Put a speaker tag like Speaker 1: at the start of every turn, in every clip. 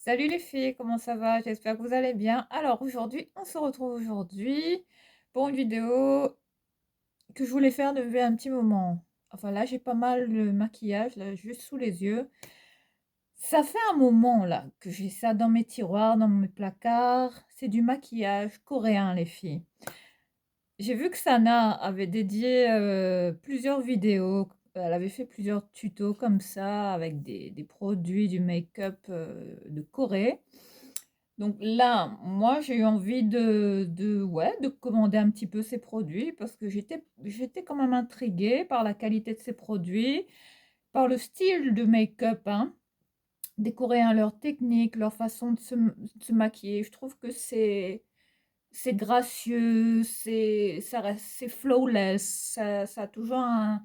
Speaker 1: Salut les filles, comment ça va? J'espère que vous allez bien. Alors aujourd'hui, on se retrouve aujourd'hui pour une vidéo que je voulais faire depuis un petit moment. Enfin là, j'ai pas mal de maquillage là, juste sous les yeux. Ça fait un moment là que j'ai ça dans mes tiroirs, dans mes placards. C'est du maquillage coréen, les filles. J'ai vu que Sana avait dédié plusieurs vidéos. Elle avait fait plusieurs tutos comme ça avec des produits du make-up de Corée. Donc là, moi, j'ai eu envie ouais, de commander un petit peu ces produits parce que j'étais quand même intriguée par la qualité de ces produits, par le style de make-up, hein, des Coréens, leur technique, leur façon de se maquiller. Je trouve que c'est gracieux, c'est flawless, ça a toujours un,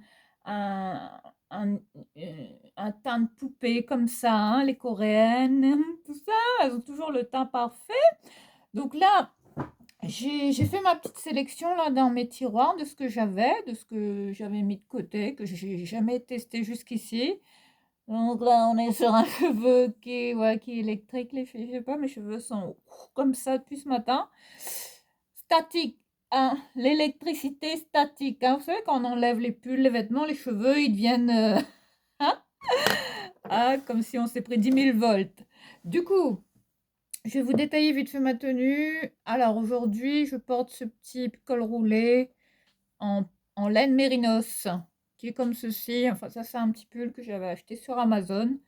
Speaker 1: un, un teint de poupée comme ça, hein, les Coréennes, tout ça, elles ont toujours le teint parfait. Donc là, j'ai fait ma petite sélection là dans mes tiroirs de ce que j'avais mis de côté, que j'ai jamais testé jusqu'ici. Donc là, on est sur un cheveu ouais, qui est électrique, les filles. Je sais pas, mes cheveux sont comme ça depuis ce matin. Statique, hein, l'électricité statique, hein. Vous savez, quand on enlève les pulls, les vêtements, les cheveux, ils deviennent hein, ah, comme si on s'est pris 10 000 volts. Du coup, je vais vous détailler vite fait ma tenue. Alors aujourd'hui, je porte ce petit col roulé en, en laine mérinos, qui est comme ceci. Enfin, ça, c'est un petit pull que j'avais acheté sur Amazon.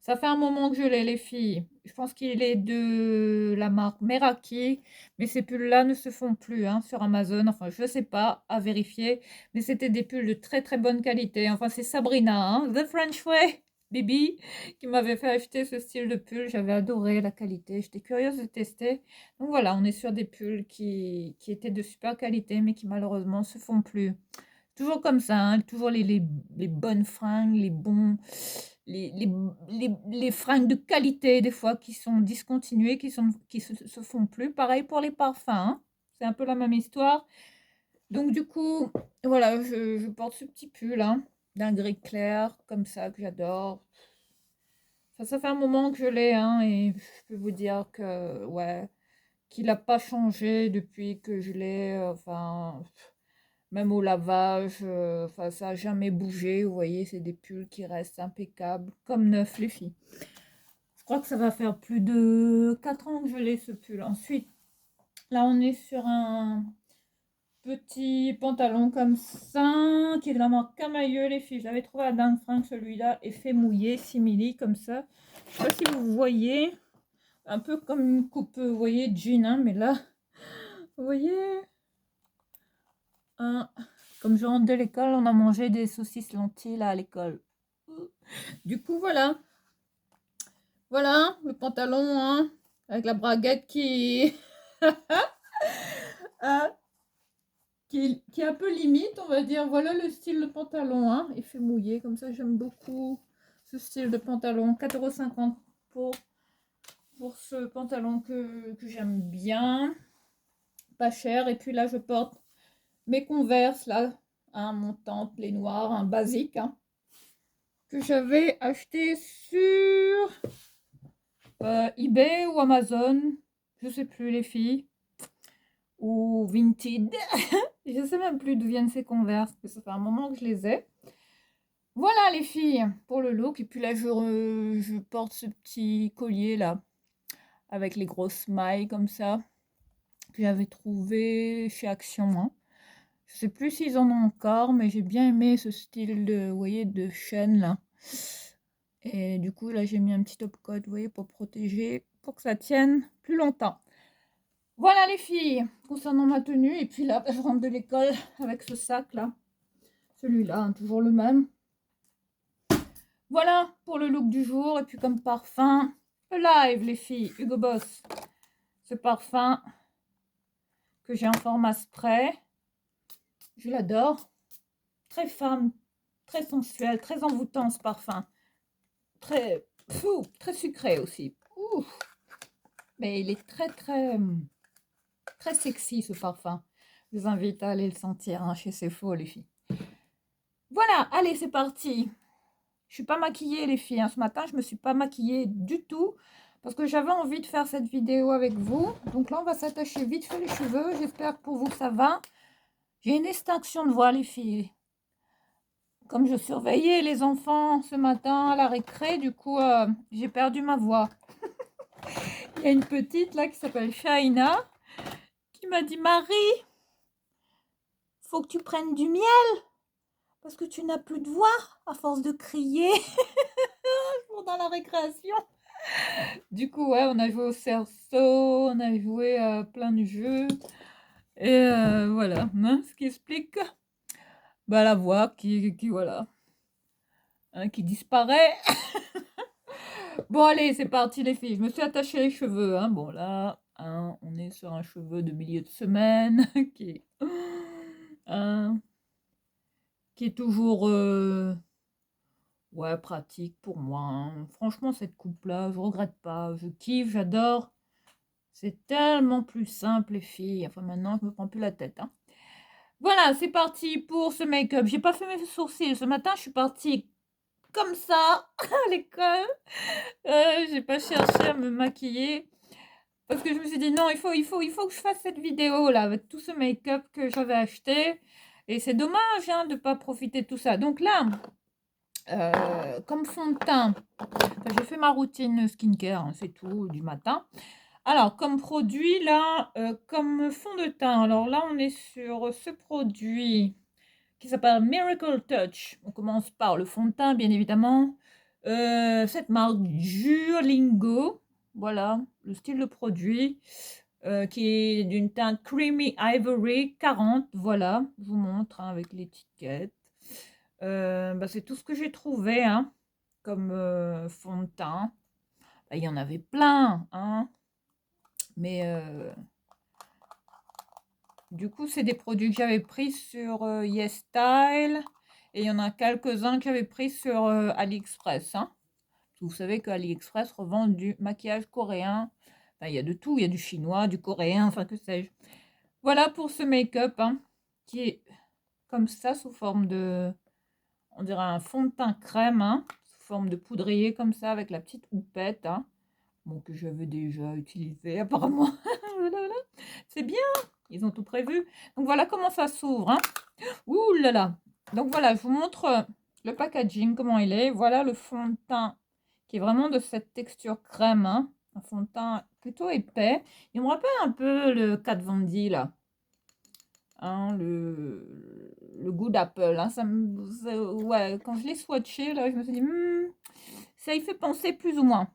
Speaker 1: Ça fait un moment que je l'ai, les filles. Je pense qu'il est de la marque Meraki, mais ces pulls-là ne se font plus hein, sur Amazon. Enfin, je ne sais pas, à vérifier. Mais c'était des pulls de très très bonne qualité. Enfin, c'est Sabrina, hein, The French Way, Bibi, qui m'avait fait acheter ce style de pull. J'avais adoré la qualité. J'étais curieuse de tester. Donc voilà, on est sur des pulls qui étaient de super qualité, mais qui malheureusement se font plus. Toujours comme ça, hein, toujours les bonnes fringues, les, les, les fringues de qualité, des fois, qui sont discontinuées, qui se font plus. Pareil pour les parfums, hein. C'est un peu la même histoire. Donc, du coup, voilà, je porte ce petit pull, hein, d'un gris clair, comme ça, que j'adore. Ça fait un moment que je l'ai, hein, et je peux vous dire que, ouais, qu'il n'a pas changé depuis que je l'ai, enfin, même au lavage, enfin, ça n'a jamais bougé. Vous voyez, c'est des pulls qui restent impeccables, comme neufs, les filles. Je crois que ça va faire plus de 4 ans que je l'ai, ce pull. Ensuite, là, on est sur un petit pantalon comme ça, qui est de la marque Camailleux, les filles. Je l'avais trouvé à Dingue Fringue, celui-là, effet mouillé, simili, comme ça. Je sais pas si vous voyez, un peu comme une coupe, vous voyez, jean, hein, mais là, vous voyez, hein, comme je rentre de l'école, on a mangé des saucisses lentilles là à l'école. Du coup, voilà. Voilà, le pantalon, hein, avec la braguette euh, qui est un peu limite, on va dire. Voilà le style de pantalon, hein, effet mouillé, comme ça, j'aime beaucoup ce style de pantalon. 4,50 € pour, pour ce pantalon que j'aime bien, pas cher. Et puis là, je porte mes Converse, là, un montant, les noirs, un basique, hein, que j'avais acheté sur eBay ou Amazon, je sais plus les filles, ou Vinted. Je sais même plus d'où viennent ces Converse, parce que ça fait un moment que je les ai. Voilà les filles, pour le look. Et puis là, je porte ce petit collier là, avec les grosses mailles comme ça, que j'avais trouvé chez Action, hein. Je sais plus s'ils en ont encore, mais j'ai bien aimé ce style de, vous voyez, de chaîne là. Et du coup, là, j'ai mis un petit top coat, vous voyez, pour protéger, pour que ça tienne plus longtemps. Voilà les filles, concernant ma tenue. Et puis là, je rentre de l'école avec ce sac là. Celui-là, hein, toujours le même. Voilà pour le look du jour. Et puis comme parfum, Alive les filles, Hugo Boss. Ce parfum que j'ai en format spray. Je l'adore. Très femme, très sensuel, très envoûtant ce parfum. Très, très sucré aussi. Ouf. Mais il est très très très sexy ce parfum. Je vous invite à aller le sentir hein, chez Sephora les filles. Voilà, allez c'est parti. Je suis pas maquillée les filles, hein. Ce matin je me suis pas maquillée du tout parce que j'avais envie de faire cette vidéo avec vous. Donc là, on va s'attacher vite fait les cheveux. J'espère que pour vous, ça va. J'ai une extinction de voix, les filles. Comme je surveillais les enfants ce matin à la récré, du coup, j'ai perdu ma voix. Il y a une petite là qui s'appelle Shaina qui m'a dit: Marie, faut que tu prennes du miel parce que tu n'as plus de voix à force de crier dans la récréation. Du coup, ouais, on a joué au cerceau, on a joué à plein de jeux. Et voilà, hein, ce qui explique bah, la voix qui voilà, hein, qui disparaît. Bon, allez, c'est parti, les filles. Je me suis attachée les cheveux. Hein. Bon, là, hein, on est sur un cheveu de milieu de semaine hein, qui est toujours ouais, pratique pour moi. Hein. Franchement, cette coupe-là, je regrette pas. Je kiffe, j'adore. C'est tellement plus simple, les filles. Enfin, maintenant, je me prends plus la tête. Hein. Voilà, c'est parti pour ce make-up. J'ai pas fait mes sourcils. Ce matin, je suis partie comme ça à l'école. J'ai pas cherché à me maquiller. Parce que je me suis dit, non, il faut que je fasse cette vidéo là avec tout ce make-up que j'avais acheté. Et c'est dommage hein, de ne pas profiter de tout ça. Donc là, comme fond de teint, j'ai fait ma routine skincare, hein, c'est tout, du matin. Alors, comme produit là, comme fond de teint, alors là, on est sur ce produit qui s'appelle Miracle Touch. On commence par le fond de teint, bien évidemment. Cette marque Duolingo. Voilà, le style de produit qui est d'une teinte Creamy Ivory 40. Voilà, je vous montre hein, avec l'étiquette. Bah, c'est tout ce que j'ai trouvé hein, comme fond de teint. Bah, il y en avait plein, hein, mais du coup, c'est des produits que j'avais pris sur YesStyle et il y en a quelques-uns que j'avais pris sur AliExpress. Hein. Vous savez qu'AliExpress revend du maquillage coréen. Enfin, il y a de tout, il y a du chinois, du coréen, enfin que sais-je. Voilà pour ce make-up hein, qui est comme ça sous forme de, on dirait un fond de teint crème, hein, sous forme de poudrier comme ça avec la petite houppette. Hein, bon, que j'avais déjà utilisé apparemment. C'est bien, ils ont tout prévu. Donc voilà comment ça s'ouvre. Hein. Ouh là là. Donc voilà, je vous montre le packaging, comment il est. Voilà le fond de teint qui est vraiment de cette texture crème. Hein. Un fond de teint plutôt épais. Il me rappelle un peu le Kat Von D là. Hein, le goût d'Apple. Hein. Ouais, quand je l'ai swatché, là, je me suis dit, ça y fait penser plus ou moins.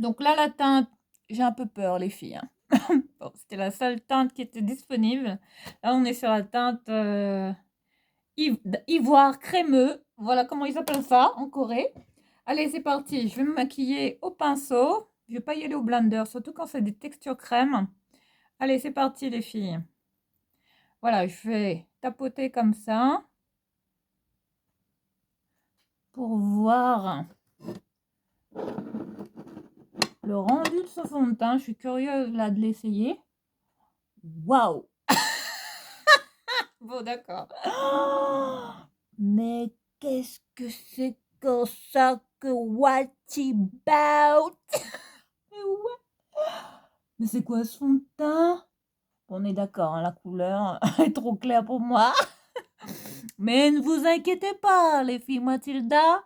Speaker 1: Donc là, la teinte, j'ai un peu peur, les filles. Hein. Bon, c'était la seule teinte qui était disponible. Là, on est sur la teinte ivoire crémeux. Voilà comment ils appellent ça en Corée. Allez, c'est parti. Je vais me maquiller au pinceau. Je vais pas y aller au blender, surtout quand c'est des textures crème. Allez, c'est parti, les filles. Voilà, je vais tapoter comme ça pour voir le rendu de ce fond de teint. Je suis curieuse là de l'essayer. Waouh! Bon, d'accord. Oh, mais qu'est-ce que c'est que ça que what about? Mais c'est quoi ce fond de teint? On est d'accord, hein, la couleur est trop claire pour moi. Mais ne vous inquiétez pas, les filles Mathilda.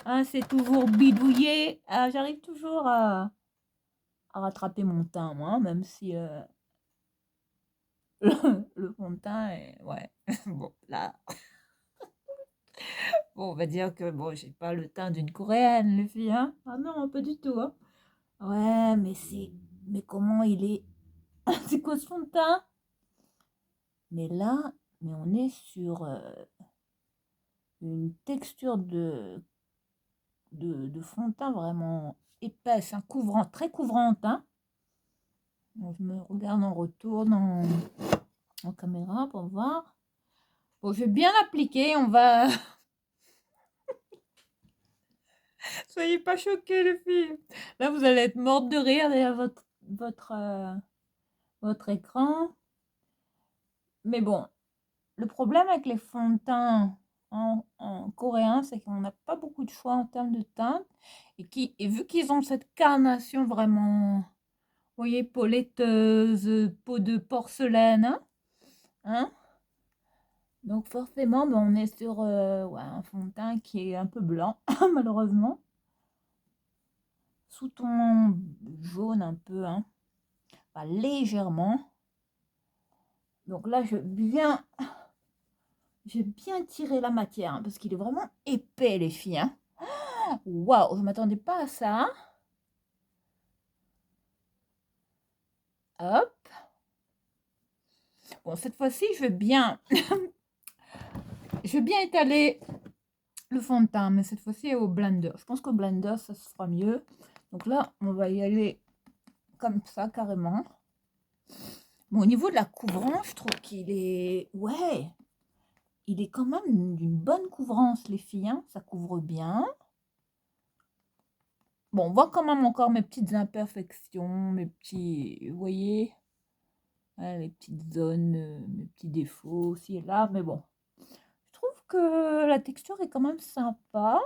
Speaker 1: Hein, c'est toujours bidouillé. J'arrive toujours à rattraper mon teint, moi, même si le fond de teint est... Ouais, bon, là... Bon, on va dire que bon, j'ai pas le teint d'une coréenne, les filles, hein. Ah non, pas du tout, hein. Ouais, mais c'est... Mais comment il est... c'est quoi ce fond de teint? Mais là, mais on est sur une texture de fond de teint vraiment épaisse, hein, couvrante, très couvrante, hein. Donc, je me regarde en retour en caméra pour voir. Bon, je vais bien l'appliquer, on va... Soyez pas choqués, les filles. Là, vous allez être morte de rire derrière votre écran. Mais bon, le problème avec les fonds de teint en coréen, c'est qu'on n'a pas beaucoup de choix en termes de teinte. Et vu qu'ils ont cette carnation vraiment, vous voyez, peau laiteuse, peau de porcelaine, hein, donc forcément, ben, on est sur ouais, un fond de teint qui est un peu blanc, malheureusement. Sous-ton jaune un peu, hein, pas légèrement. Donc là, j'ai bien tiré la matière, hein, parce qu'il est vraiment épais, les filles. Hein. Waouh, je m'attendais pas à ça. Hop. Bon, cette fois-ci, je vais bien étaler le fond de teint, mais cette fois-ci au blender. Je pense qu'au blender, ça se fera mieux. Donc là, on va y aller comme ça, carrément. Bon, au niveau de la couvrance, je trouve qu'il est... Ouais, il est quand même d'une bonne couvrance, les filles. Hein. Ça couvre bien. Bon, on voit quand même encore mes petites imperfections, mes petits... Vous voyez, les petites zones, mes petits défauts aussi et là. Mais bon, je trouve que la texture est quand même sympa.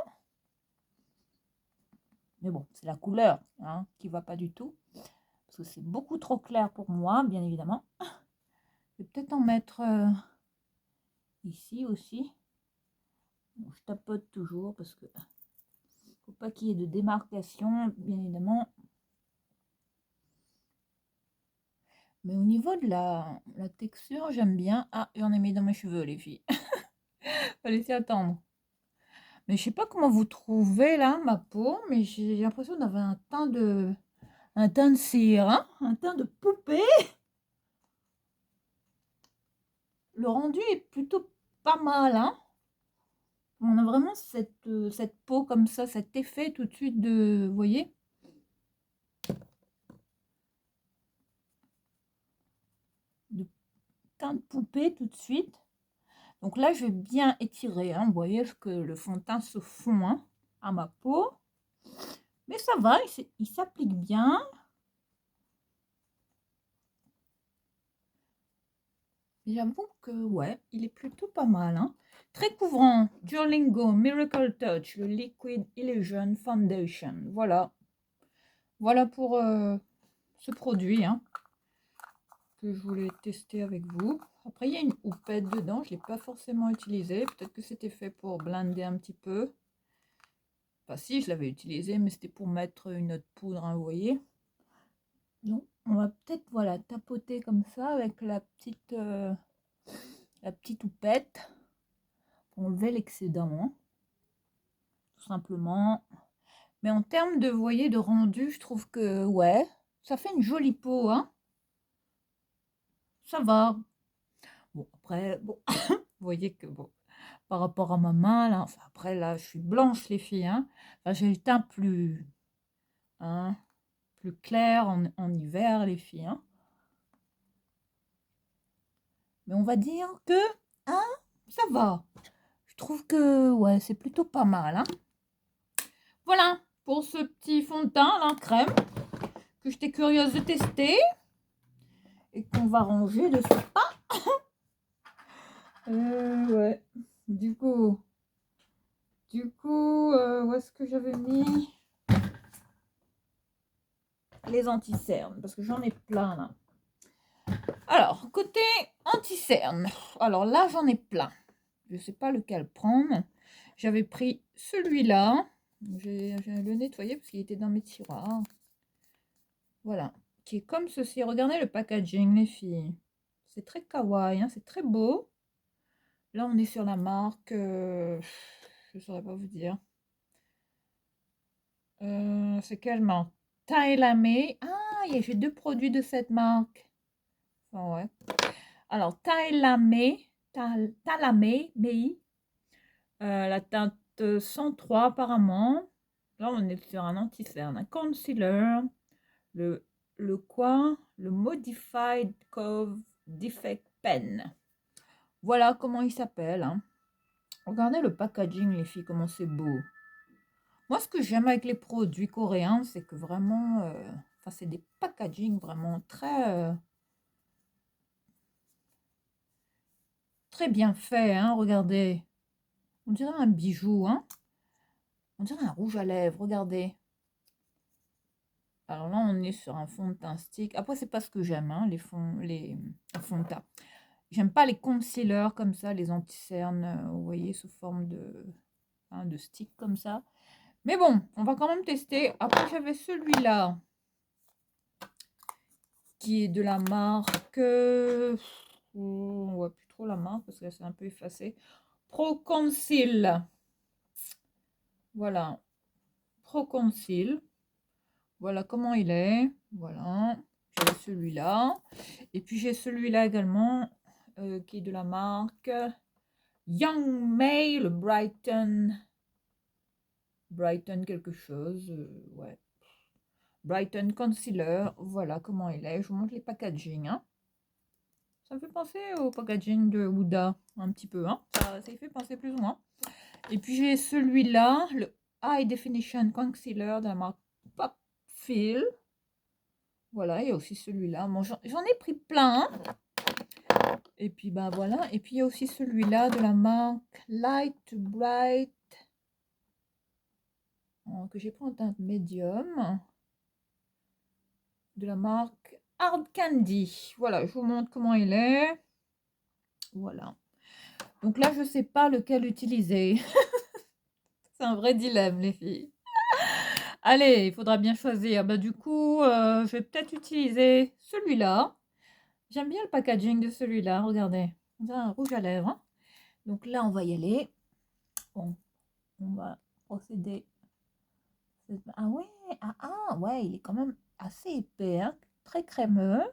Speaker 1: Mais bon, c'est la couleur hein, qui va pas du tout. Parce que c'est beaucoup trop clair pour moi, bien évidemment. Je vais peut-être en mettre ici aussi. Bon, je tapote toujours parce que faut pas qu'il y ait de démarcation, bien évidemment. Mais au niveau de la texture, j'aime bien. Ah, j'en ai mis dans mes cheveux, les filles. Fallait s'y attendre. Mais je sais pas comment vous trouvez là ma peau, mais j'ai l'impression d'avoir un teint de cire, hein, un teint de poupée. Le rendu est plutôt pas mal, hein. On a vraiment cette peau comme ça, cet effet tout de suite de, vous voyez, de teint de poupée tout de suite. Donc là, je vais bien étirer, hein. Vous voyez que le fond de teint se fond hein, à ma peau. Mais ça va, il s'applique bien. J'avoue que, ouais, il est plutôt pas mal. Hein. Très couvrant, Duolingo Miracle Touch, le Liquid Illusion Foundation. Voilà. Voilà pour ce produit hein, que je voulais tester avec vous. Après, il y a une houppette dedans. Je ne l'ai pas forcément utilisée. Peut-être que c'était fait pour blender un petit peu. Enfin, si, je l'avais utilisé, mais c'était pour mettre une autre poudre, hein, vous voyez. Donc, on va peut-être, voilà, tapoter comme ça avec la petite houppette. Enlever l'excédent, hein, tout simplement. Mais en termes de, vous voyez, de rendu, je trouve que, ouais, ça fait une jolie peau, hein. Ça va. Bon, après, bon, vous voyez que, bon, par rapport à ma main, là, enfin, après, là, je suis blanche, les filles, hein. Enfin, j'ai le teint plus, hein, plus clair en hiver, les filles, hein. Mais on va dire que, hein, ça va. Je trouve que, ouais, c'est plutôt pas mal, hein. Voilà, pour ce petit fond de teint, là, crème, que j'étais curieuse de tester. Et qu'on va ranger de ce pas. Ouais. Du coup, où est-ce que j'avais mis les anti-cernes? Parce que j'en ai plein là. Alors, côté anti-cernes. Alors là, j'en ai plein. Je ne sais pas lequel prendre. J'avais pris celui-là. J'ai le nettoyé parce qu'il était dans mes tiroirs. Voilà. Qui est comme ceci. Regardez le packaging, les filles. C'est très kawaii, hein, c'est très beau. Là, on est sur la marque, je ne saurais pas vous dire. C'est quelle marque? Thailamé. Ah, j'ai deux produits de cette marque. Enfin, ouais. Alors, Thailamé, Mei. La teinte 103 apparemment. Là, on est sur un anti-cerne, un concealer. Le quoi? Le Modified Cove Defect Pen. Voilà comment il s'appelle. Hein. Regardez le packaging, les filles, comment c'est beau. Moi, ce que j'aime avec les produits coréens, c'est que vraiment, enfin, c'est des packaging vraiment très bien faits. Hein, regardez. On dirait un bijou, hein. On dirait un rouge à lèvres, regardez. Alors là, on est sur un fond de teint stick. Après, c'est pas ce que j'aime, hein, les fonds de teint. J'aime pas les concealers comme ça, les anti-cernes, vous voyez, sous forme de stick comme ça. Mais bon, on va quand même tester. Après, j'avais celui-là, qui est de la marque... on voit plus trop la marque, parce que c'est un peu effacé. Pro Conceal. Voilà. Pro Conceal. Voilà comment il est. Voilà. J'ai celui-là. Et puis, j'ai celui-là également, qui est de la marque Young May, le Brighton quelque chose, ouais. Brighton Concealer, voilà comment il est. Je vous montre les packaging, hein. Ça me fait penser au packaging de Huda, un petit peu, hein. Ça y fait penser plus ou moins. Et puis j'ai celui-là, le High Definition Concealer de la marque Pop Feel. Voilà, il y a aussi celui-là. Bon, j'en ai pris plein, hein. Et puis bah voilà. Et puis il y a aussi celui-là de la marque Light to Bright, que j'ai pris en teinte médium, de la marque Hard Candy. Voilà, je vous montre comment il est. Voilà. Donc là, je sais pas lequel utiliser. C'est un vrai dilemme, les filles. Allez, il faudra bien choisir. Bah, du coup, je vais peut-être utiliser celui-là. J'aime bien le packaging de celui-là. Regardez. On dirait un rouge à lèvres, hein. Donc là, on va y aller. Bon, on va procéder. Ah ouais, ouais, il est quand même assez épais, hein. Très crémeux.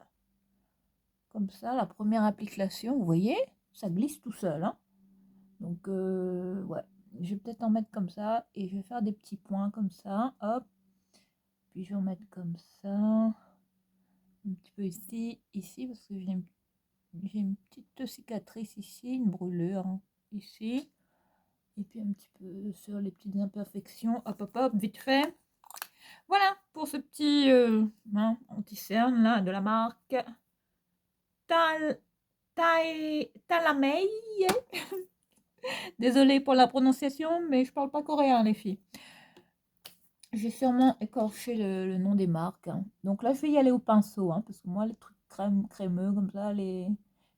Speaker 1: Comme ça, la première application, vous voyez, ça glisse tout seul, hein. Donc, ouais, je vais peut-être en mettre comme ça et je vais faire des petits points comme ça, hop. Puis je vais en mettre comme ça, un petit peu ici, parce que j'ai une petite cicatrice ici, une brûlure, hein, ici. Et puis un petit peu sur les petites imperfections, hop, hop, hop, vite fait. Voilà pour ce petit anti-cerne là de la marque Talamay. Désolée pour la prononciation, mais je parle pas coréen, les filles. J'ai sûrement écorché le nom des marques, hein. Donc là, je vais y aller au pinceau, hein, parce que moi, les trucs crémeux comme ça, les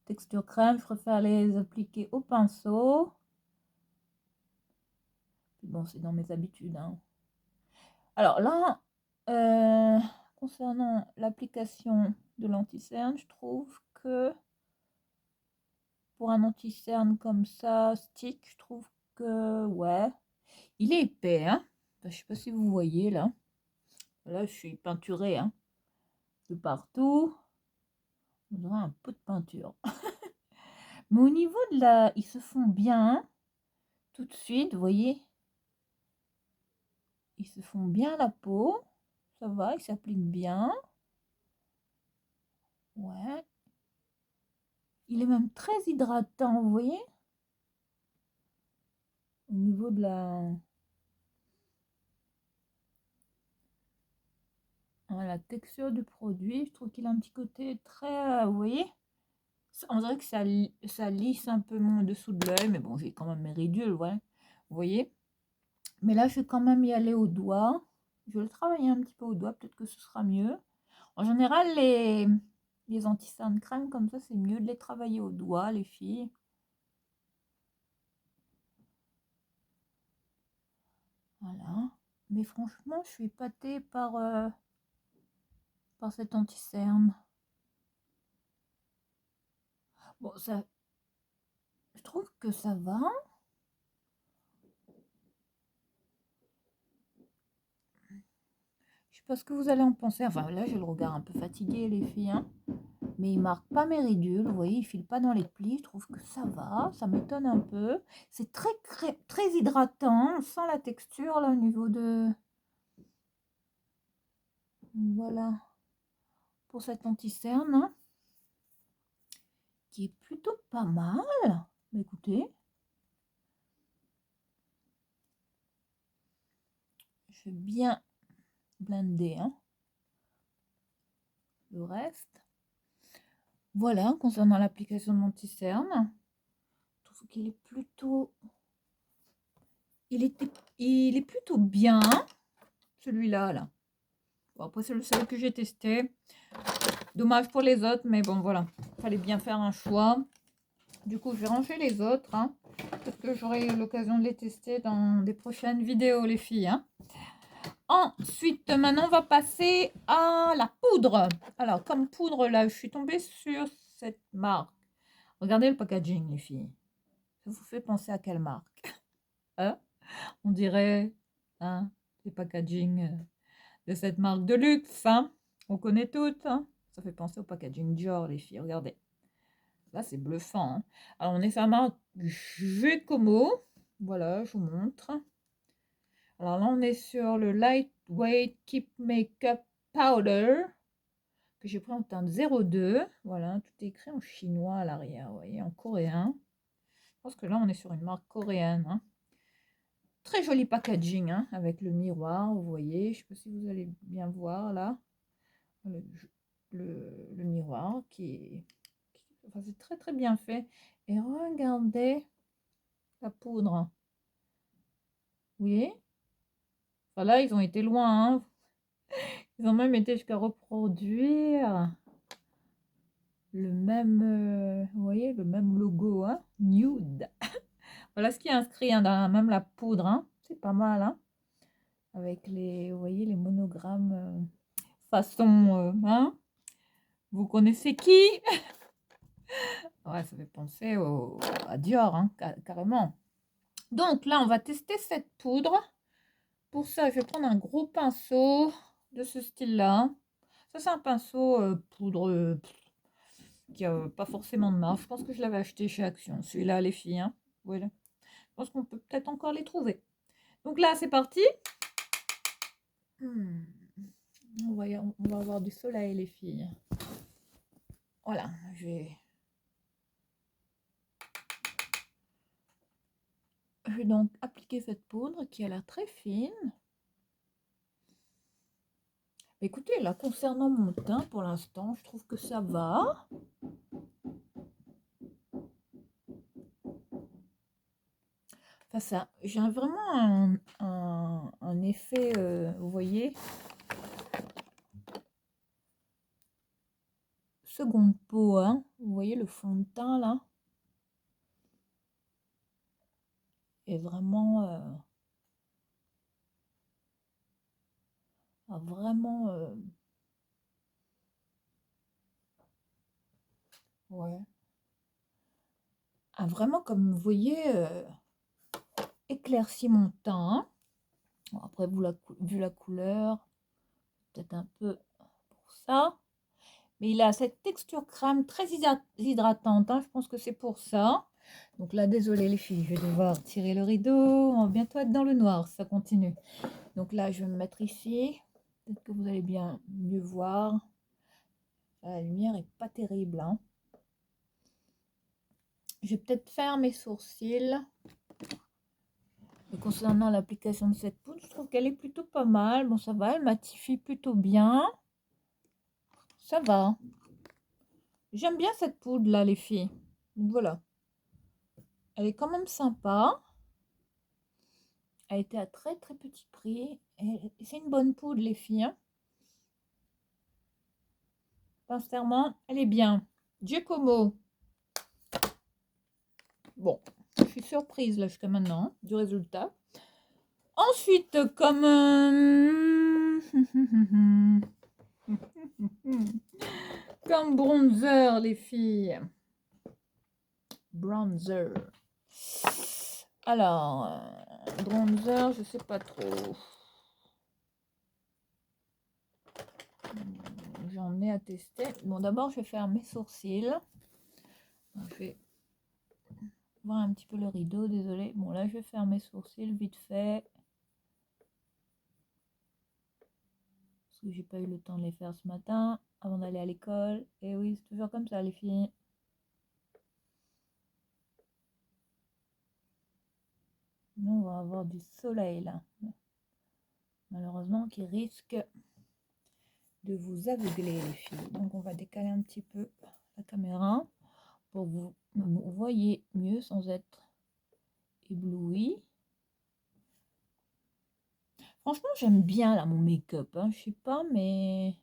Speaker 1: textures crème, je préfère les appliquer au pinceau. Puis bon, c'est dans mes habitudes, hein. Alors là, concernant l'application de l'anti-cerne, je trouve que pour un anti-cerne comme ça, stick, je trouve que, ouais, il est épais, hein. Enfin, je sais pas si vous voyez là. Là, je suis peinturée, hein, de partout. On dirait un pot de peinture. Mais au niveau de la... Ils se font bien, tout de suite, vous voyez. Ils se font bien la peau. Ça va, ils s'appliquent bien. Ouais. Il est même très hydratant, vous voyez. Au niveau de la texture du produit, je trouve qu'il a un petit côté très... vous voyez, on dirait que ça lisse un peu mon dessous de l'œil. Mais bon, j'ai quand même mes ridules, ouais. Vous voyez. Mais là, je vais quand même y aller au doigt. Je vais le travailler un petit peu au doigt, peut-être que ce sera mieux. En général, les anti-cernes crème comme ça, c'est mieux de les travailler au doigt, les filles. Voilà. Mais franchement, je suis épatée par cet anti-cerne. Bon, ça, je trouve que ça va. Je sais pas ce que vous allez en penser. Enfin, là, j'ai le regard un peu fatigué, les filles, hein. Mais il marque pas mes ridules, vous voyez, il file pas dans les plis. Je trouve que ça va, ça m'étonne un peu. C'est très hydratant, on sent la texture là au niveau de... Voilà, pour cet anti-cerne, hein, qui est plutôt pas mal. Mais écoutez, je vais bien blender, hein, le reste. Voilà, concernant l'application de l'anti-cerne, je trouve qu'il est plutôt il est plutôt bien, celui-là, là. Bon, après, c'est le seul que j'ai testé. Dommage pour les autres, mais bon, voilà. Fallait bien faire un choix. Du coup, je vais ranger les autres. Hein. Peut-être que j'aurai l'occasion de les tester dans des prochaines vidéos, les filles. Hein. Ensuite, maintenant, on va passer à la poudre. Alors, comme poudre, là, je suis tombée sur cette marque. Regardez le packaging, les filles. Ça vous fait penser à quelle marque? Hein? On dirait hein, les packaging de cette marque de luxe. Hein? On connaît toutes. Hein? Ça fait penser au packaging Dior, les filles. Regardez. Là, c'est bluffant. Hein? Alors, on est sur la marque Giacomo. Voilà, je vous montre. Alors là, on est sur le Lightweight Keep Makeup Powder que j'ai pris en teinte 02. Voilà, tout est écrit en chinois à l'arrière, vous voyez, en coréen. Je pense que là, on est sur une marque coréenne. Hein. Très joli packaging hein, avec le miroir, vous voyez. Je ne sais pas si vous allez bien voir là. Le miroir enfin, c'est très très bien fait. Et regardez la poudre. Vous voyez? Enfin, là, ils ont été loin. Hein. Ils ont même été jusqu'à reproduire le même, vous voyez, le même logo, hein, nude. Voilà ce qui est inscrit hein, dans même la poudre. Hein. C'est pas mal. Hein. Avec les, vous voyez, les monogrammes façon, hein. Vous connaissez qui? Ouais, ça fait penser à Dior, hein, carrément. Donc là, on va tester cette poudre. Pour ça, je vais prendre un gros pinceau de ce style-là. Ça, c'est un pinceau poudre qui n'a pas forcément de marque. Je pense que je l'avais acheté chez Action. Celui-là, les filles. Hein. Voilà. Je pense qu'on peut peut-être encore les trouver. Donc là, c'est parti. On va avoir du soleil, les filles. Voilà, je vais donc appliquer cette poudre qui a l'air très fine. Écoutez, là, concernant mon teint, pour l'instant, je trouve que ça va. Enfin, ça, j'ai vraiment un effet, vous voyez, seconde peau, hein. Vous voyez le fond de teint, là, est vraiment, ouais, a vraiment, comme vous voyez, éclairci mon teint. Hein. Bon, après, vu la couleur, peut-être un peu pour ça. Mais il a cette texture crème très hydratante. Hein. Je pense que c'est pour ça. Donc là, désolé les filles, je vais devoir tirer le rideau. On va bientôt être dans le noir, ça continue. Donc là, je vais me mettre ici. Peut-être que vous allez bien mieux voir. La lumière est pas terrible. Hein. Je vais peut-être faire mes sourcils. Et concernant l'application de cette poudre, je trouve qu'elle est plutôt pas mal. Bon, ça va, elle matifie plutôt bien. Ça va. J'aime bien cette poudre là, les filles. Donc voilà. Elle est quand même sympa. Elle était à très très petit prix. C'est une bonne poudre, les filles. Hein. Sincèrement, elle est bien. Giacomo. Bon, je suis surprise là jusqu'à maintenant hein, du résultat. Ensuite, comme comme bronzer, les filles. Bronzer. Alors, bronzer, je sais pas trop. J'en ai à tester. Bon, d'abord, je vais faire mes sourcils. Je vais voir un petit peu le rideau, désolé. Bon, là, je vais faire mes sourcils vite fait. Parce que j'ai pas eu le temps de les faire ce matin, avant d'aller à l'école. Et oui, c'est toujours comme ça, les filles. Nous, on va avoir du soleil, là. Malheureusement, qui risque de vous aveugler, les filles. Donc, on va décaler un petit peu la caméra pour que vous voyez mieux sans être ébloui. Franchement, j'aime bien là mon make-up, hein. Je sais pas, mais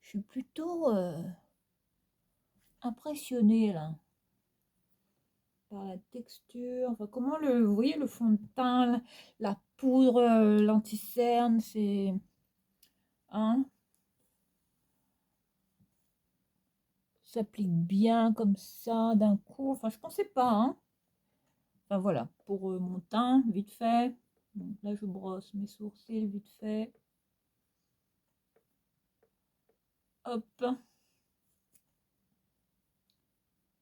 Speaker 1: je suis plutôt impressionnée là par la texture. Enfin, comment vous voyez le fond de teint, la poudre, l'anti-cerne, c'est, hein, s'applique bien comme ça d'un coup. Enfin, je pensais pas, hein. Enfin voilà, pour mon teint, vite fait. Donc là, je brosse mes sourcils vite fait. Hop.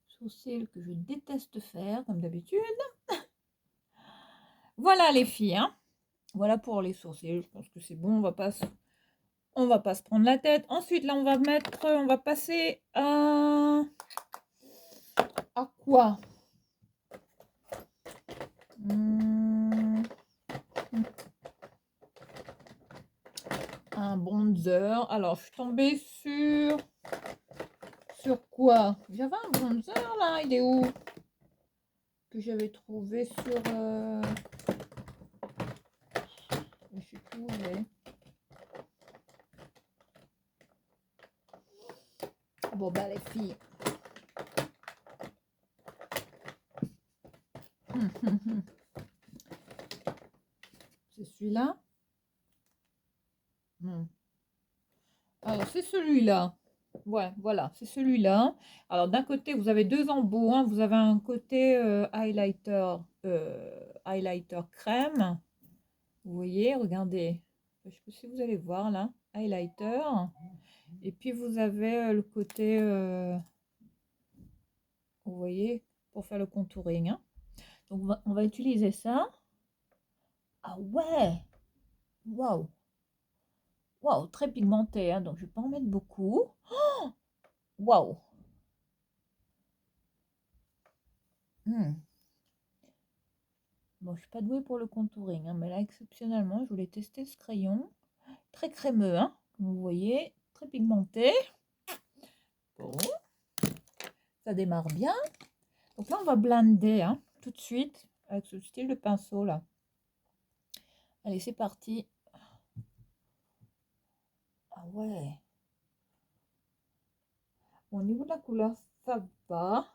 Speaker 1: Sourcils que je déteste faire, comme d'habitude. Voilà les filles, hein. Voilà pour les sourcils. Je pense que c'est bon, on va pas se prendre la tête. Ensuite, là, on va passer à quoi? Hmm, un bronzer. Alors, je suis tombée sur quoi? J'avais un bronzer là, il est où? Que j'avais trouvé sur je sais plus où il est. Bon bah les filles. C'est celui-là. Alors c'est celui-là. Ouais, voilà, c'est celui-là. Alors d'un côté, vous avez deux embouts, hein. Vous avez un côté highlighter crème. Vous voyez, regardez. Je sais pas si vous allez voir là, highlighter. Et puis vous avez le côté, vous voyez, pour faire le contouring, hein. Donc on va utiliser ça. Ah ouais, waouh, waouh, très pigmenté, hein. Donc je vais pas en mettre beaucoup. Waouh. Hmm. Bon, je suis pas douée pour le contouring, hein, mais là, exceptionnellement, je voulais tester ce crayon. Très crémeux, hein, comme vous voyez, très pigmenté. Bon, ça démarre bien. Donc là, on va blender, hein, tout de suite avec ce style de pinceau là. Allez, c'est parti. Ah ouais. Bon, au niveau de la couleur, ça va.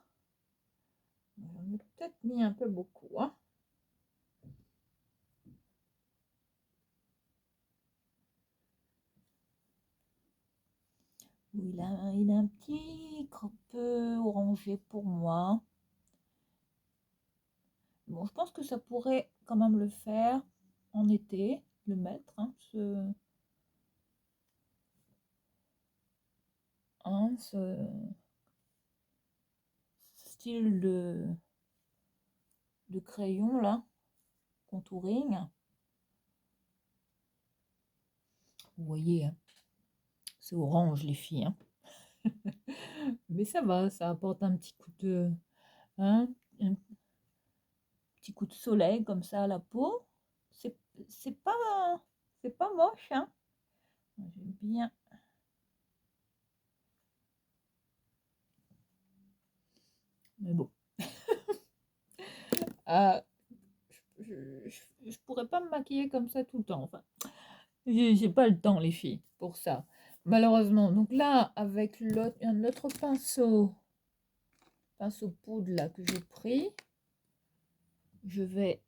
Speaker 1: J'en ai peut-être mis un peu beaucoup, hein. Il a un petit peu orangé pour moi. Bon, je pense que ça pourrait quand même le faire en été, le mettre, hein, ce style de crayon là, contouring. Vous voyez, hein, c'est orange les filles, hein. Mais ça va, ça apporte un petit coup de, hein, un petit coup de soleil comme ça à la peau. C'est c'est pas c'est pas moche, hein. J'aime bien. Mais bon, ah, je pourrais pas me maquiller comme ça tout le temps. Enfin, j'ai pas le temps, les filles, pour ça. Malheureusement. Donc là, avec un autre pinceau poudre là que j'ai pris, je vais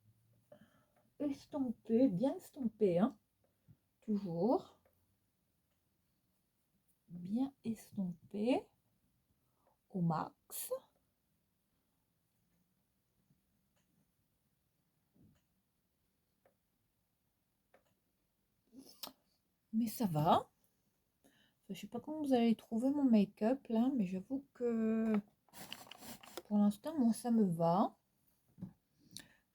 Speaker 1: estomper, bien estomper, hein, toujours. Bien estomper au max. Mais ça va. Je sais pas comment vous allez trouver mon make-up là, mais j'avoue que pour l'instant, moi, ça me va.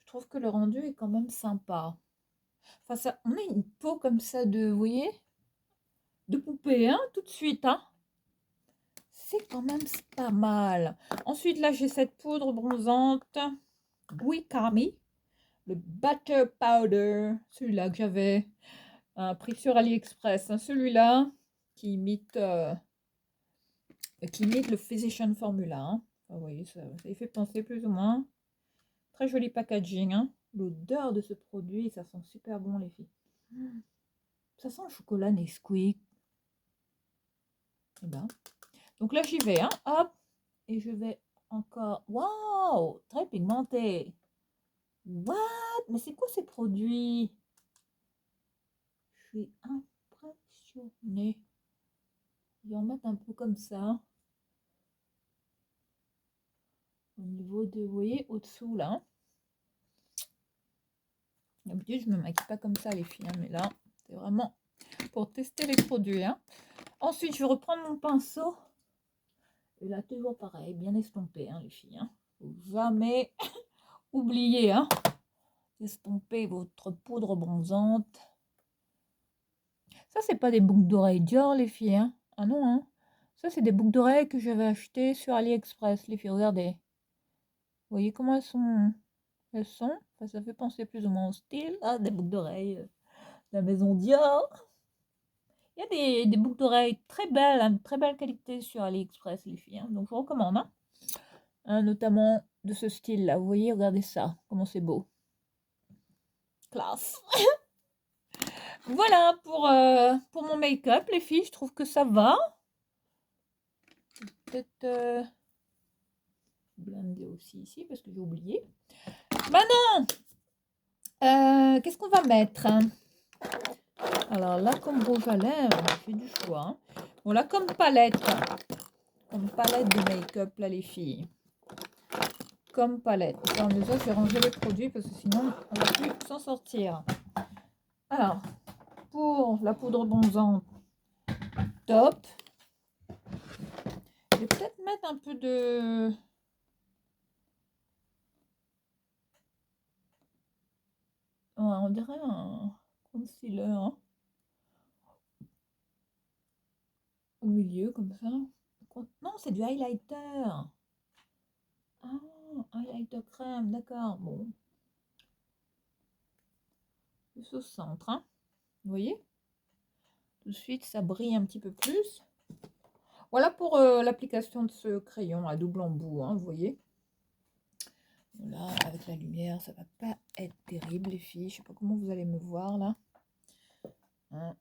Speaker 1: Je trouve que le rendu est quand même sympa. Enfin, ça, on a une peau comme ça de, vous voyez, de poupée, hein, tout de suite, hein. C'est quand même pas mal. Ensuite, là, j'ai cette poudre bronzante Wikami, le Butter Powder, celui-là que j'avais pris sur AliExpress, hein, celui-là qui imite le Physician Formula, hein. Vous voyez, ça y fait penser plus ou moins. Très joli packaging, hein. L'odeur de ce produit, ça sent super bon les filles. Ça sent le chocolat Nesquik. Et ben. Donc là, j'y vais, hein. Hop. Et je vais encore. Waouh! Très pigmenté. What? Mais c'est quoi ces produits? Je suis impressionnée. Je vais en mettre un peu comme ça. Au niveau de, vous voyez, au-dessous, là. D'habitude, je ne me maquille pas comme ça, les filles. Hein, mais là, c'est vraiment pour tester les produits. Hein. Ensuite, je vais reprendre mon pinceau. Et là, toujours pareil, bien estompé, hein, les filles. Hein. Faut jamais oublier, hein. Estomper votre poudre bronzante. Ça, c'est pas des boucles d'oreilles Dior, les filles. Hein. Ah non, hein. Ça, c'est des boucles d'oreilles que j'avais achetées sur AliExpress, les filles. Regardez. Vous voyez comment elles sont? Elles sont. Enfin, ça fait penser plus ou moins au style. Ah, des boucles d'oreilles de la maison Dior. Il y a des boucles d'oreilles très belles, hein, très belle qualité sur AliExpress, les filles. Hein. Donc, je vous recommande. Hein. Notamment de ce style-là. Vous voyez, regardez ça. Comment c'est beau. Classe. Voilà pour mon make-up, les filles. Je trouve que ça va. Peut-être blender aussi ici parce que j'ai oublié. Maintenant, qu'est-ce qu'on va mettre? Alors là, comme rouge à lèvres, j'ai du choix. Hein. Bon, là, comme palette de make-up, là, les filles. Comme palette. Alors, déjà, je vais ranger les produits parce que sinon, on va plus s'en sortir. Alors, pour la poudre bronzante, top. Je vais peut-être mettre un peu de... on dirait un concealer. Hein. Au milieu, comme ça. Non, c'est du highlighter. Ah, highlighter crème, d'accord. Bon. Plus au centre, hein. Vous voyez? Tout de suite, ça brille un petit peu plus. Voilà pour l'application de ce crayon à double embout, hein, vous voyez? Là, avec la lumière, ça va pas être terrible, les filles. Je sais pas comment vous allez me voir, là. Hein.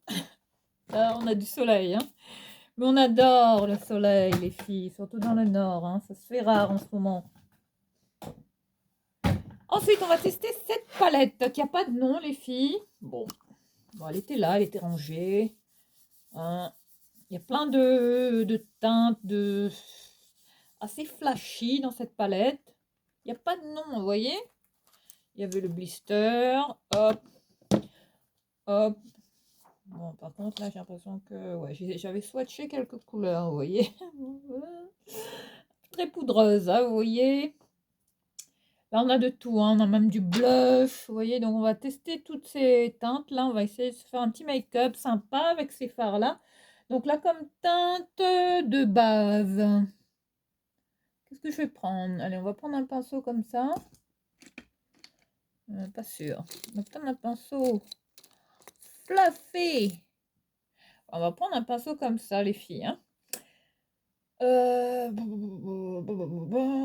Speaker 1: Là, on a du soleil, hein. Mais on adore le soleil, les filles, surtout dans le nord. Hein. Ça se fait rare en ce moment. Ensuite, on va tester cette palette qui n'a pas de nom, les filles. Bon, elle était là, elle était rangée. Hein. Il y a plein de teintes assez flashy dans cette palette. Il n'y a pas de nom, vous voyez. Il y avait le blister. Hop. Hop. Bon, par contre, là, j'ai l'impression que ouais, j'avais swatché quelques couleurs, vous voyez. Très poudreuse, hein, vous voyez. Là, on a de tout, hein. On a même du blush, vous voyez. Donc, on va tester toutes ces teintes-là. On va essayer de se faire un petit make-up sympa avec ces fards-là. Donc, là, comme teinte de base, qu'est-ce que je vais prendre? Allez, on va prendre un pinceau comme ça. Pas sûr. On va prendre un pinceau fluffy. On va prendre un pinceau comme ça, les filles. Hein.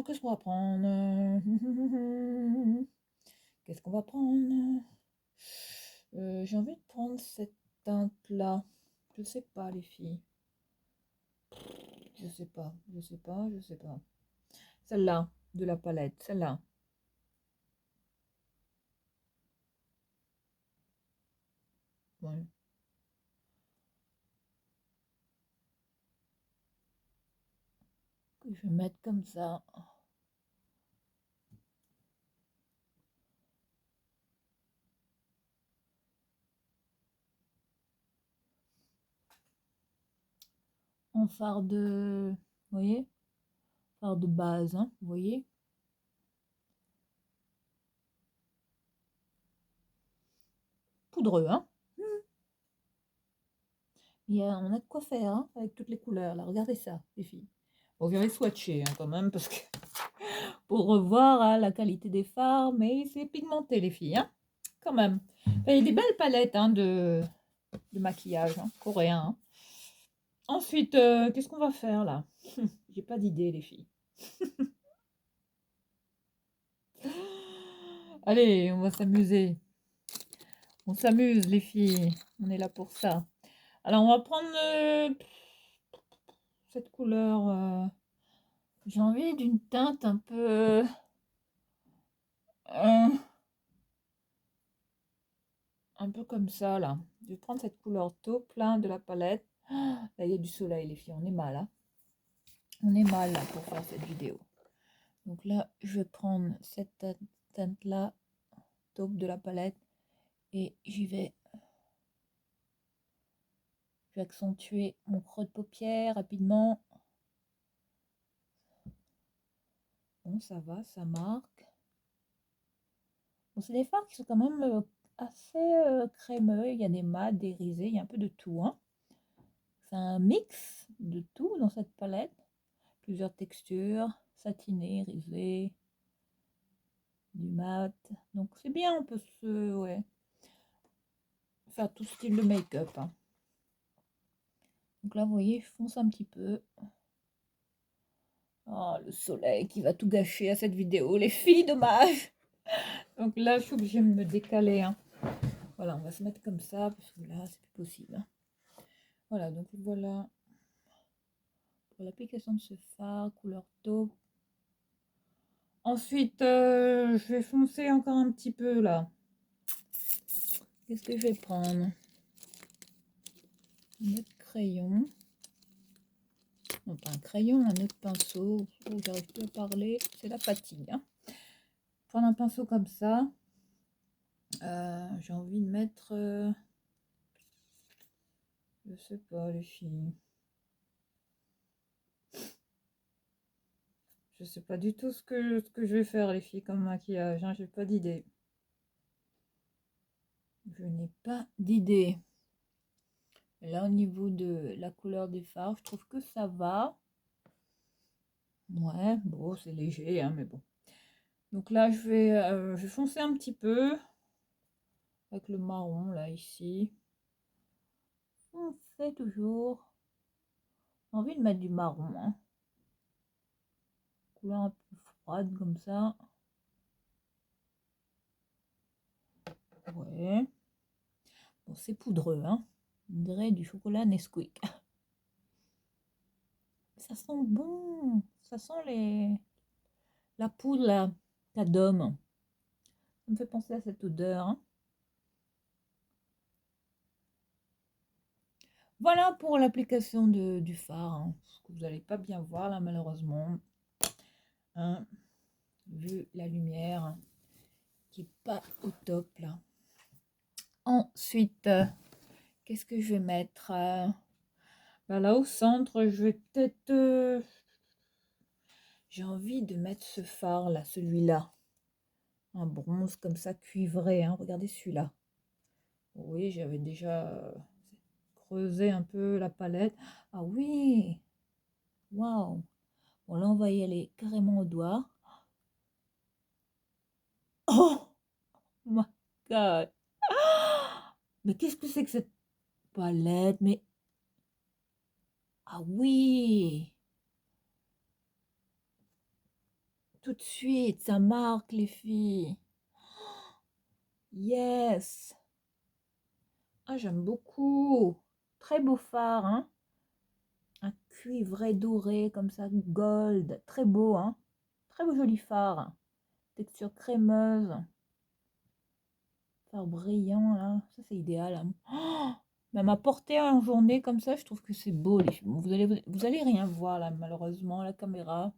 Speaker 1: Qu'est-ce qu'on va prendre? Qu'est-ce qu'on va prendre? J'ai envie de prendre cette teinte-là. Je sais pas, les filles. Je sais pas, je sais pas, je sais pas. Celle-là, de la palette, celle-là. Ouais. Que je vais mettre comme ça. En fard de... Vous voyez? Fard de base, hein, vous voyez? Poudreux, hein? On a de quoi faire hein, avec toutes les couleurs. Là, regardez ça, les filles. Bon, j'avais swatché hein, quand même, parce que pour revoir hein, la qualité des fards, mais c'est pigmenté, les filles, hein, quand même. Enfin, il y a des belles palettes hein, de maquillage hein, coréen. Hein. Ensuite, qu'est-ce qu'on va faire là? J'ai pas d'idée, les filles. Allez, on va s'amuser. On s'amuse les filles, on est là pour ça. Alors on va prendre cette couleur. J'ai envie d'une teinte un peu... un peu comme ça là. Je vais prendre cette couleur taupe là de la palette. Ah, là il y a du soleil les filles, on est mal hein. On est mal là pour faire cette vidéo. Donc là je vais prendre cette teinte là taupe de la palette et j'y vais. Je vais accentuer mon creux de paupière rapidement. Bon ça va, ça marque. Bon, c'est des fards qui sont quand même assez crémeux. Il y a des mats, des irisés, il y a un peu de tout hein. C'est un mix de tout dans cette palette. Plusieurs textures, satiné, irisé, du mat. Donc c'est bien, on peut se faire tout style de make-up. Hein. Donc là, vous voyez, je fonce un petit peu. Oh, le soleil qui va tout gâcher à cette vidéo. Les filles, dommage. Donc là, je suis obligée de me décaler. Hein. Voilà, on va se mettre comme ça, parce que là, c'est plus possible. Hein. Voilà, donc voilà. Pour l'application de ce fard, couleur taupe. Ensuite, je vais foncer encore un petit peu là. Qu'est-ce que je vais prendre? Un autre crayon. Non, pas un crayon, un autre pinceau. Oh, j'arrive plus à parler. C'est la fatigue. Hein. Prendre un pinceau comme ça. J'ai envie de mettre... je sais pas, les filles. Je sais pas du tout ce que je vais faire, les filles, comme maquillage. Hein. J'ai pas d'idée. Je n'ai pas d'idée. Là, au niveau de la couleur des fards, je trouve que ça va. Ouais, bon, c'est léger, hein, mais bon. Donc là, je vais foncer un petit peu avec le marron, là, ici. Foncer toujours. J'ai envie de mettre du marron, hein. Couleur un peu froide, comme ça. Ouais. Bon, c'est poudreux, hein. On dirait du chocolat Nesquik. Ça sent bon. Ça sent la poudre, la dôme. Ça me fait penser à cette odeur, hein. Voilà pour l'application du fard. Hein. Ce que vous n'allez pas bien voir là, malheureusement. Hein, vu la lumière qui est pas au top là. Ensuite, qu'est-ce que je vais mettre ben là au centre, je vais peut-être... j'ai envie de mettre ce fard là, celui-là. Un bronze comme ça, cuivré. Hein. Regardez celui-là. Oui, j'avais déjà creusé un peu la palette. Ah oui! Waouh! Bon, là, on va y aller carrément au doigt. Oh my God! Mais qu'est-ce que c'est que cette palette? Mais... ah oui! Tout de suite, ça marque les filles. Yes! Ah, j'aime beaucoup. Très beau fard, hein? Un cuivré doré comme ça, gold. Très beau, hein? Très beau joli fard. Texture crémeuse. Fard brillant, là. Ça, c'est idéal. Hein. Oh, même à porter en journée comme ça, je trouve que c'est beau. Vous allez rien voir, là, malheureusement, la caméra.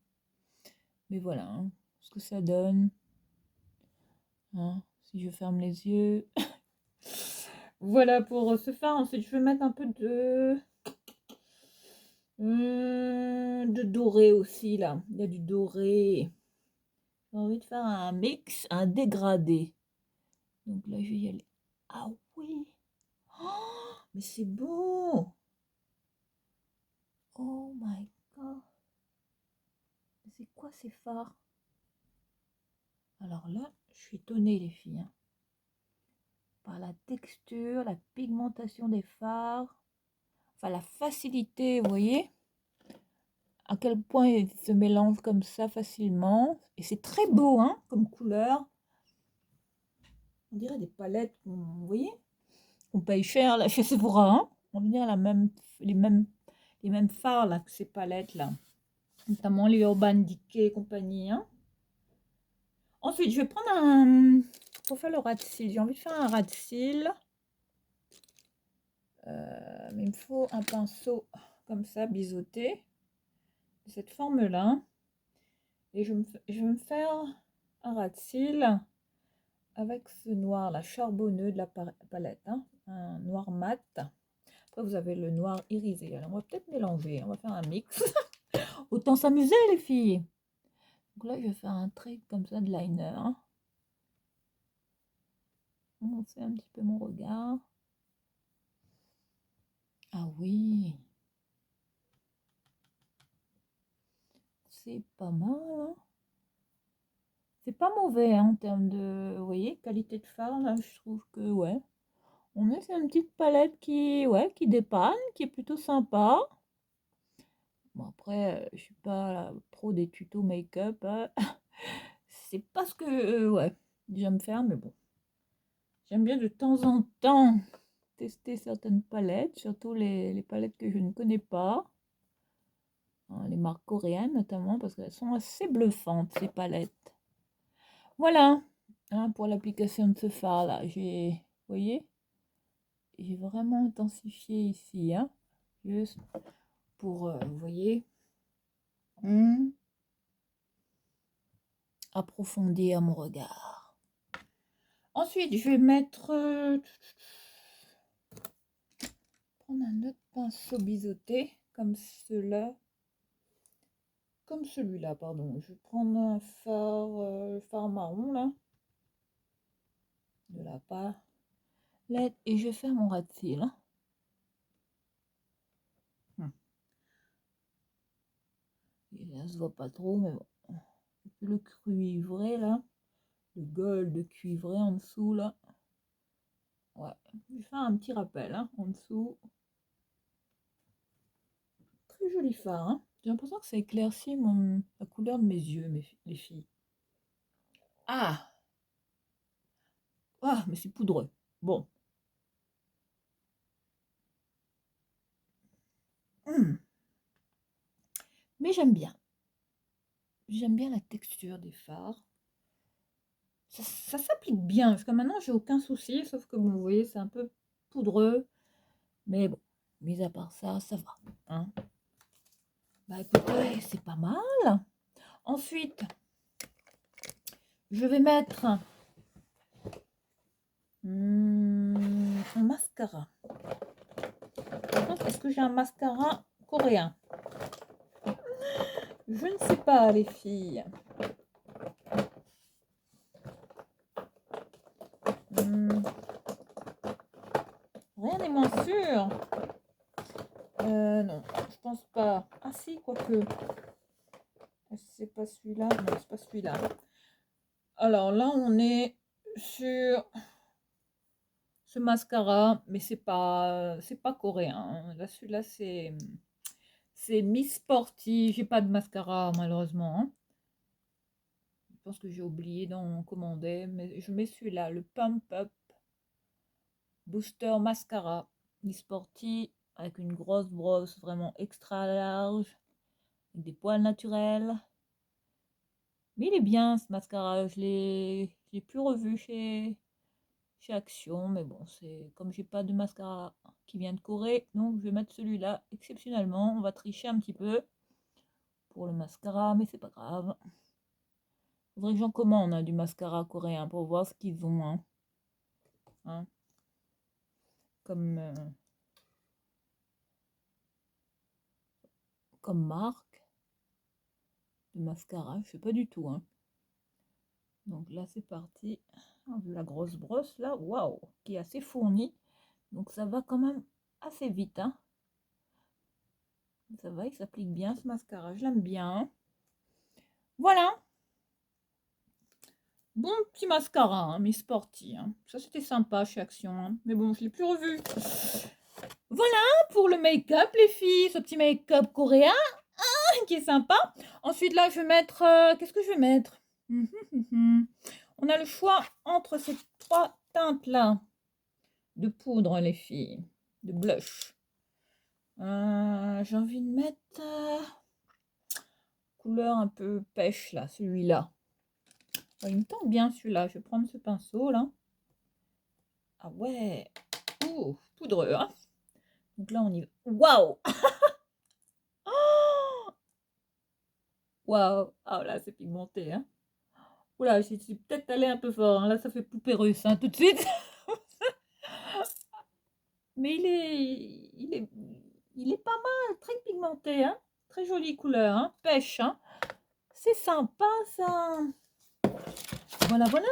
Speaker 1: Mais voilà, hein, ce que ça donne. Hein, si je ferme les yeux. Voilà pour ce fard. Ensuite, je vais mettre un peu de doré aussi, là. Il y a du doré. J'ai envie de faire un mix, un dégradé. Donc là, je vais y aller. Ah oui! Oh, mais c'est beau! Oh my God! C'est quoi ces fards? Alors là, je suis étonnée, les filles. Hein. Par la texture, la pigmentation des fards. Enfin, la facilité, vous voyez? À quel point ils se mélangent comme ça facilement. Et c'est très beau, hein, comme couleur. On dirait des palettes, vous voyez? On paye cher là chez Sephora, hein. On dirait les mêmes fards là que ces palettes là. Notamment les Urban Decay et compagnie, hein. Ensuite, je vais prendre un... Pour faire le ras de cils, j'ai envie de faire un ras de cils. Mais il me faut un pinceau comme ça, biseauté. De cette forme-là. Et je vais me faire un ras de cils avec ce noir là, charbonneux de la palette, hein. Un noir mat. Après, vous avez le noir irisé. Alors, on va peut-être mélanger. On va faire un mix. Autant s'amuser, les filles. Donc là, je vais faire un trait comme ça de liner. On fait un petit peu mon regard. Ah oui. C'est pas mal, hein. C'est pas mauvais, hein, en termes de, vous voyez, qualité de fard. Là, je trouve que, ouais. On est sur une petite palette qui, ouais, qui dépanne, qui est plutôt sympa. Bon, après, je suis pas la pro des tutos make-up, hein. C'est pas ce que, ouais, j'aime faire, mais bon. J'aime bien de temps en temps tester certaines palettes, surtout les palettes que je ne connais pas. Hein, les marques coréennes notamment, parce qu'elles sont assez bluffantes, ces palettes. Voilà, hein, pour l'application de ce fard là, vous voyez, j'ai vraiment intensifié ici, hein, juste pour, vous voyez, approfondir mon regard. Ensuite, je vais mettre, prendre un autre pinceau biseauté, comme cela, comme celui-là, pardon. Je vais prendre un fard marron, là, de la palette, et je vais faire mon ras de cils, hein. Et là, ça se voit pas trop, mais bon. Le cuivré, là, le gold cuivré en dessous, là. Ouais, je vais faire un petit rappel, hein, en dessous. Très joli fard, hein. J'ai l'impression que ça éclaircit la couleur de mes yeux, les filles. Ah! Ah, mais c'est poudreux. Bon. Mais j'aime bien. J'aime bien la texture des fards. Ça s'applique bien. Jusqu'à maintenant, j'ai aucun souci. Sauf que, bon, vous voyez, c'est un peu poudreux. Mais bon, mis à part ça, ça va. Hein. Bah écoutez, c'est pas mal. Ensuite, je vais mettre un mascara. Est-ce que j'ai un mascara coréen? Je ne sais pas, les filles. Rien n'est moins sûr. Non, je pense pas. Ah si, quoique. C'est pas celui-là. Non, c'est pas celui-là. Alors là, on est sur ce mascara, mais c'est pas coréen. Là, celui-là, c'est Miss Sporty. J'ai pas de mascara, malheureusement, hein. Je pense que j'ai oublié d'en commander, mais je mets celui-là, le Pump Up Booster Mascara Miss Sporty, avec une grosse brosse vraiment extra large, avec des poils naturels. Mais il est bien ce mascara, je l'ai plus revu chez Action, mais bon, c'est comme j'ai pas de mascara qui vient de Corée, donc je vais mettre celui-là exceptionnellement. On va tricher un petit peu pour le mascara, mais c'est pas grave. Faudrait que j'en commande, hein, du mascara coréen pour voir ce qu'ils ont, hein. Hein. Comme marque de mascara, je sais pas du tout, hein. Donc là c'est parti. La grosse brosse là, waouh, qui est assez fournie, donc ça va quand même assez vite, hein. Ça va, il s'applique bien ce mascara, je l'aime bien. Voilà. Bon petit mascara, hein, Miss Sporty, hein. Ça c'était sympa chez Action, hein. Mais bon, je l'ai plus revu. Voilà pour le make-up, les filles, ce petit make-up coréen, hein, qui est sympa. Ensuite là, je vais mettre, qu'est-ce que je vais mettre? On a le choix entre ces trois teinte là de poudre, les filles, de blush. J'ai envie de mettre couleur un peu pêche là, celui-là. Il me tente bien celui-là. Je vais prendre ce pinceau là. Ah ouais. Oh, poudreux, hein. Donc là, on y va. Waouh. Waouh. Ah là, c'est pigmenté, hein. Oula, je suis peut-être allée un peu fort, hein. Là, ça fait poupée russe, hein, tout de suite. Mais il est pas mal, très pigmenté, hein. Très jolie couleur, hein. Pêche, hein. C'est sympa, ça. Voilà, voilà.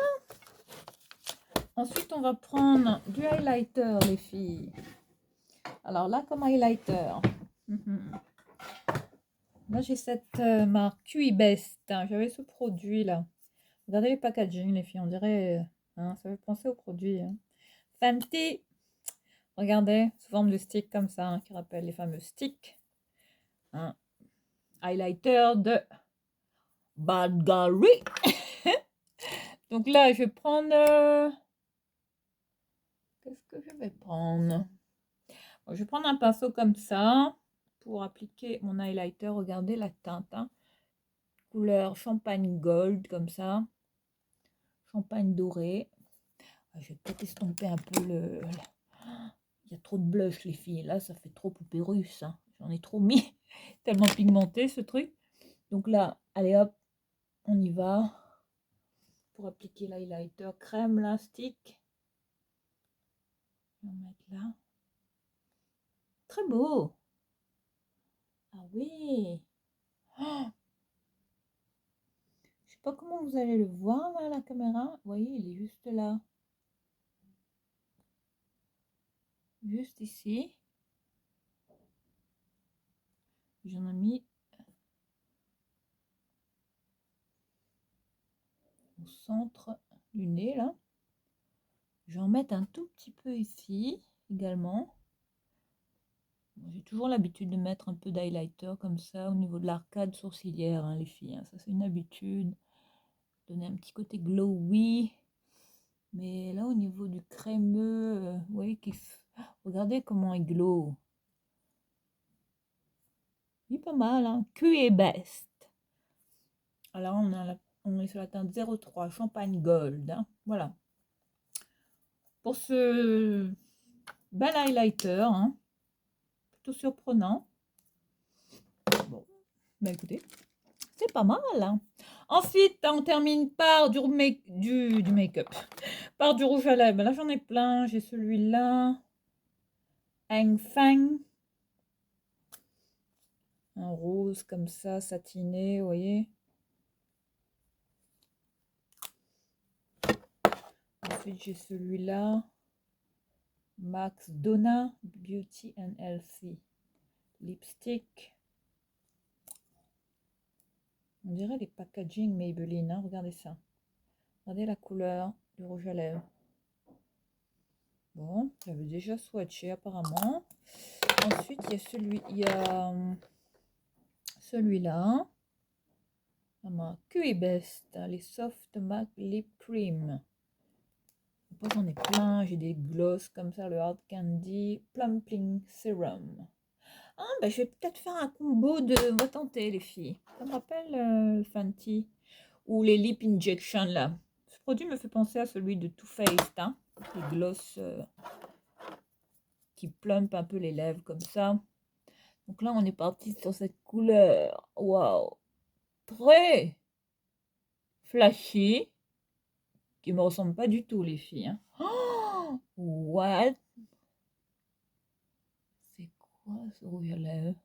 Speaker 1: Ensuite, on va prendre du highlighter, les filles. Alors là, comme highlighter. Là, j'ai cette marque QI Best. Hein. J'avais ce produit-là. Regardez les packaging, les filles. On dirait... hein, ça fait penser au produit. Hein. Fenty. Regardez, sous forme de stick comme ça, hein, qui rappelle les fameux sticks. Hein. Highlighter de Bulgari. Donc là, je vais prendre... qu'est-ce que je vais prendre? Bon, je vais prendre un pinceau comme ça pour appliquer mon highlighter. Regardez la teinte. Hein. Couleur champagne gold, comme ça. Champagne doré. Je vais peut-être estomper un peu le... Il y a trop de blush, les filles. Là, ça fait trop poupée russe. Hein. J'en ai trop mis. Tellement pigmenté, ce truc. Donc là, allez hop, on y va. Pour appliquer l'highlighter crème, là, stick. On va mettre là. Très beau. Ah oui. Oh, je sais pas comment vous allez le voir, là, la caméra. Vous voyez, il est juste là. Juste ici. J'en ai mis au centre du nez, là. Je vais en mettre un tout petit peu ici, également. J'ai toujours l'habitude de mettre un peu d'highlighter comme ça au niveau de l'arcade sourcilière, hein, les filles. Hein. Ça, c'est une habitude. Donner un petit côté glowy. Mais là, au niveau du crémeux, vous voyez, regardez comment il glow. Il est pas mal, hein. QE Best. Alors, on est sur la teinte 03, Champagne Gold. Hein. Voilà. Pour ce bel highlighter, hein, plutôt surprenant. Bon, bah écoutez, c'est pas mal. Hein. Ensuite, on termine par du make-up. Par du rouge à lèvres. Là, j'en ai plein. J'ai celui-là. Hang Fang. Un rose comme ça, satiné, vous voyez. Ensuite, j'ai celui-là. Max Donna Beauty and Healthy. Lipstick. On dirait les packaging Maybelline. Hein. Regardez ça. Regardez la couleur du rouge à lèvres. Bon, j'avais déjà swatché apparemment. Ensuite, il y a celui-là. La marque QE Best, les Soft Matte Lip Cream. Après, j'en ai plein. J'ai des gloss comme ça, le Hard Candy Plumping Serum. Ah, ben, je vais peut-être faire un combo de... On va tenter, les filles. Ça me rappelle le Fenty. Ou les Lip Injection, là. Ce produit me fait penser à celui de Too Faced. Hein. Les gloss qui plump un peu les lèvres comme ça. Donc là, on est parti sur cette couleur. Waouh. Très flashy. Qui me ressemble pas du tout, les filles. Hein. Oh, what? C'est quoi ce rouge à lèvres?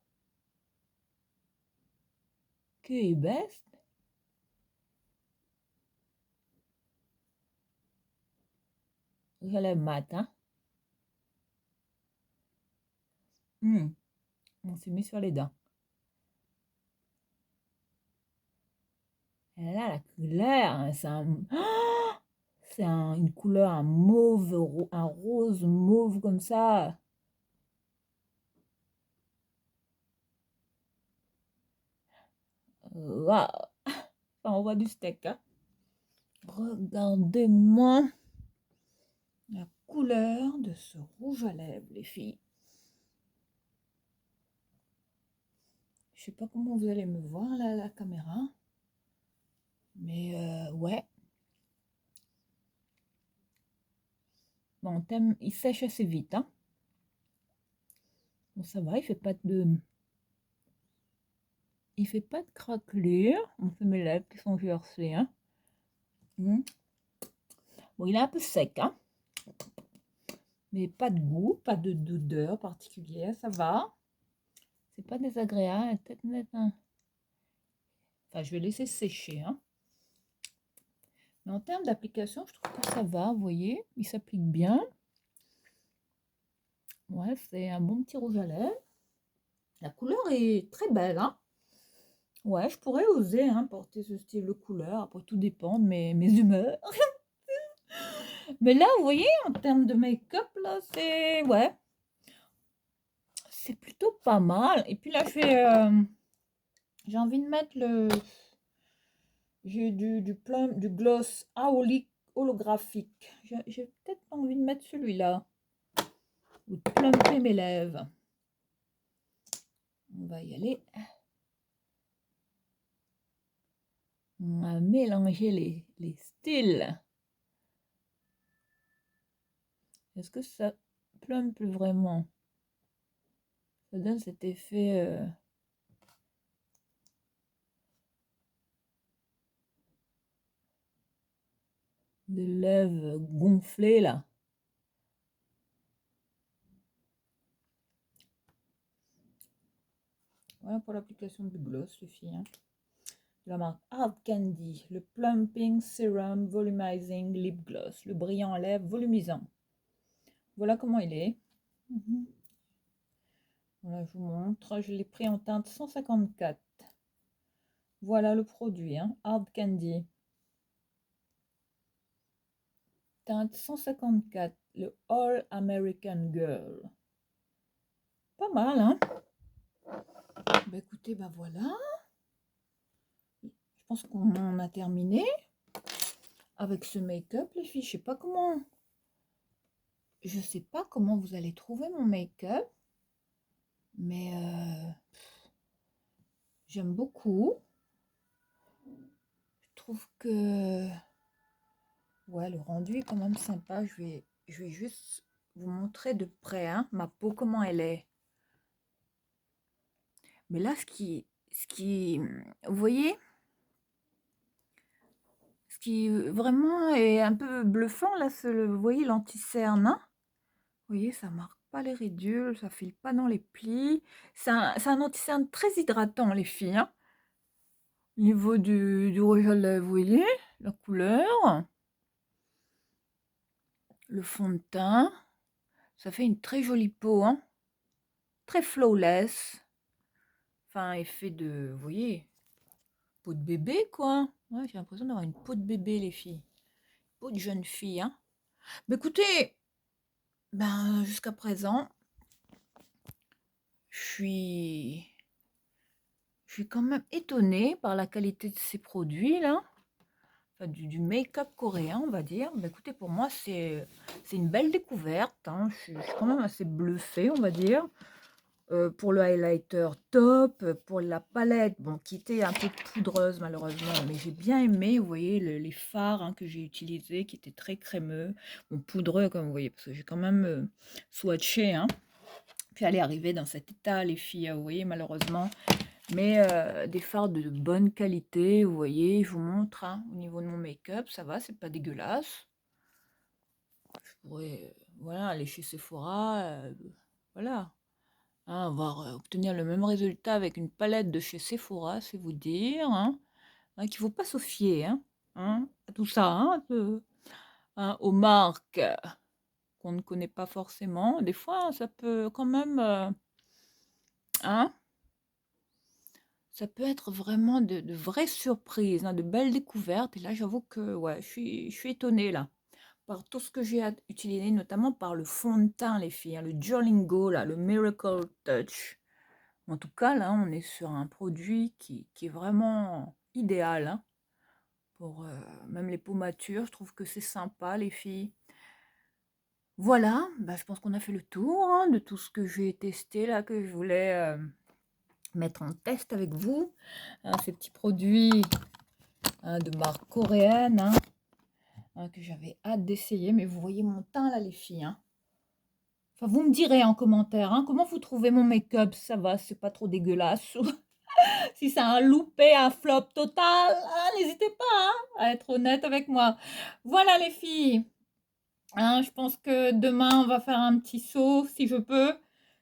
Speaker 1: Que best? Rouge à lèvres mat, hein? On s'est mis sur les dents. Et là, la couleur, hein, c'est une couleur, un mauve, un rose mauve comme ça. Waouh! Ça envoie du steak, hein? Regardez-moi la couleur de ce rouge à lèvres, les filles. Je sais pas comment vous allez me voir là, la caméra. Mais ouais. Bon, il sèche assez vite. Hein. Bon, ça va, il fait pas de craquelure. On fait mes lèvres qui sont gercées. Hein. Bon, il est un peu sec, hein. Mais pas de goût, pas d'odeur particulière, ça va. C'est pas désagréable, peut-être mettre un... Enfin, je vais laisser sécher, hein. Mais en termes d'application, je trouve que ça va, vous voyez, il s'applique bien. Ouais, c'est un bon petit rouge à lèvres. La couleur est très belle, hein. Ouais, je pourrais oser hein, porter ce style de couleur. Après, tout dépend de mes humeurs. Mais là, vous voyez, en termes de make-up, là, c'est... Ouais. C'est plutôt pas mal. Et puis là, j'ai envie de mettre le... J'ai du gloss holographique. J'ai peut-être envie de mettre celui-là. Ou de plumper mes lèvres. On va y aller. On va mélanger les styles. Est-ce que ça plumpe vraiment? Ça donne cet effet... de lèvres gonflées là. Voilà pour l'application du gloss, les filles. Hein. La marque Hard Candy, le Plumping Serum Volumizing Lip Gloss, le brillant à lèvres volumisant. Voilà comment il est. Voilà, je vous montre. Je l'ai pris en teinte 154. Voilà le produit, hein, Hard Candy. Teinte 154, le All American Girl. Pas mal, hein? Bah écoutez, ben voilà. Je pense qu'on a terminé avec ce make-up, les filles. Je sais pas comment vous allez trouver mon make-up, mais j'aime beaucoup. Je trouve que ouais, le rendu est quand même sympa. Je vais juste vous montrer de près hein, ma peau, comment elle est. Mais là, vous voyez, ce qui vraiment est un peu bluffant, là, c'est vous voyez, l'anti-cerne. Hein. Vous voyez, ça marque pas les ridules, ça file pas dans les plis. C'est un anti-cerne très hydratant, les filles. Hein. Au niveau du rouge à lèvres, vous voyez, la couleur. Le fond de teint. Ça fait une très jolie peau, hein. Très flawless. Enfin, effet de, vous voyez, peau de bébé, quoi. Ouais, j'ai l'impression d'avoir une peau de bébé, les filles. Peau de jeune fille, hein. Mais écoutez, ben, jusqu'à présent, je suis quand même étonnée par la qualité de ces produits, là. Enfin, du make-up coréen, on va dire. Ben, écoutez, pour moi, c'est une belle découverte. Hein. Je suis quand même assez bluffée, on va dire. Pour le highlighter, top. Pour la palette, bon, qui était un peu poudreuse malheureusement, mais j'ai bien aimé, vous voyez, les fards hein, que j'ai utilisés, qui étaient très crémeux, bon, poudreux comme vous voyez, parce que j'ai quand même swatché, hein. Puis elle est arrivée dans cet état, les filles, vous voyez, malheureusement. Mais des fards de bonne qualité, vous voyez, je vous montre, hein, au niveau de mon make-up, ça va, c'est pas dégueulasse. Je pourrais, voilà, aller chez Sephora, voilà. Hein, avoir obtenir le même résultat avec une palette de chez Sephora, c'est vous dire, hein, qu'il ne faut pas se fier à tout ça, aux marques qu'on ne connaît pas forcément. Des fois, ça peut quand même, hein, ça peut être vraiment de vraies surprises, hein, de belles découvertes. Et là, j'avoue que ouais, je suis étonnée là par tout ce que j'ai utilisé, notamment par le fond de teint, les filles, hein, le Duolingo, là, le Miracle Touch. En tout cas, là, on est sur un produit qui est vraiment idéal hein, pour même les peaux matures. Je trouve que c'est sympa, les filles. Voilà, bah, je pense qu'on a fait le tour hein, de tout ce que j'ai testé là, que je voulais mettre en test avec vous. Hein, ces petits produits de marque coréenne que j'avais hâte d'essayer. Mais vous voyez mon teint là les filles. Hein. Enfin, vous me direz en commentaire comment vous trouvez mon make-up. Ça va, c'est pas trop dégueulasse. Si c'est un loupé, un flop total, n'hésitez pas à être honnête avec moi. Voilà les filles. Je pense que demain, on va faire un petit saut, si je peux,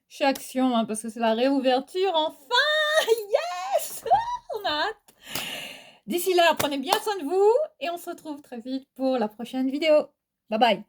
Speaker 1: chez Action, parce que c'est la réouverture. Enfin, yes! On a hâte. D'ici là, prenez bien soin de vous et on se retrouve très vite pour la prochaine vidéo. Bye bye!